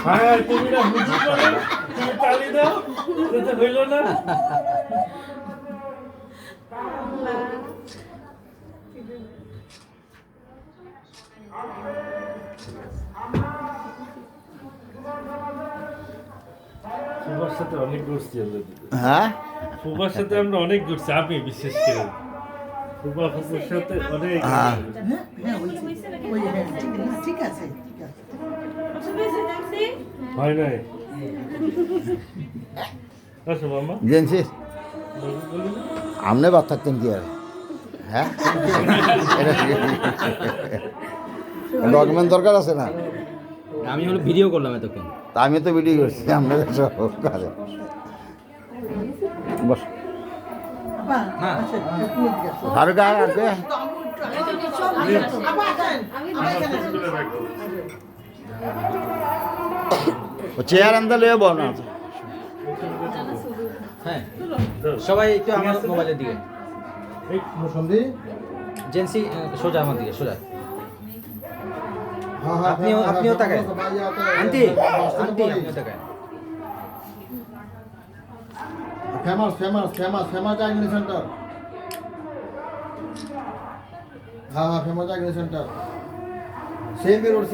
হ্যাঁ তুমি না বুঝি করে তুমি তালি দাও তো হইল না সুভার সাথে অনেক ঘুরছি আমরা। হ্যাঁ সুভার সাথে আমরা অনেক ঘুরছি, আমি বিশেষ করে সুভা ফুপুর সাথে অনেক হ্যাঁ ঠিক আছে হয় নাই আচ্ছা মামা জেনছি আমনে বাদ থাকতেন কি আর হ্যাঁ ডকুমেন্ট দরকার আছে না আমি হলো ভিডিও করলাম এতক্ষণ। তা আমি তো ভিডিও করছি আপনাদের সব কাজে বস হ্যাঁ শাহরুখ খান আসবে চেয়ার আনতে লিয়ে বল না হ্যাঁ সবাই একটু আমার মোবাইলের দিকে জেন্সি সোজা আমার দিকে সোজা আপনিও তাকায় আন্টি আপনিও তাকায় famous famous famous famous diagnostic centre হ্যাঁ famous diagnostic centre same road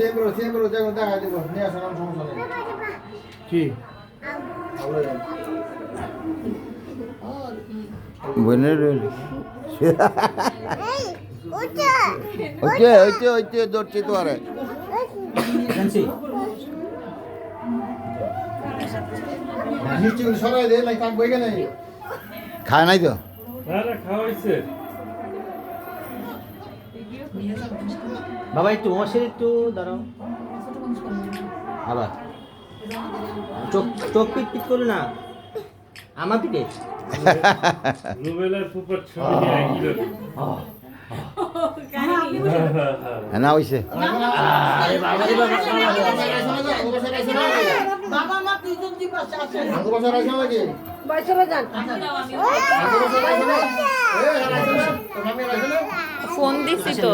যেমন দেখা দিব নিয়ে আসেন সমস্যা নেই কি বোনের ওইতে ধরছি তো আরে জেন্সি মিষ্টি সরাই দে নাই কাক বইগে নাই খায় নাই তো না না খাওয়াইছে বাবা একটু ওয়াশের একটু দাঁড়াও আবার চোখ চোখ পিট পিট করো না আমার দিকে রুবেলার ফুপার ছবি নিয়ে একই রকম। না হইছে বাবা মা দুইজন দি পাশে আছে আঙ্গু বসা রাখছ নাকি বাইসরে যান আঙ্গু বসা রাখছ না এই রাখছ না তো আমি রাখছ না ফোন দিছি তো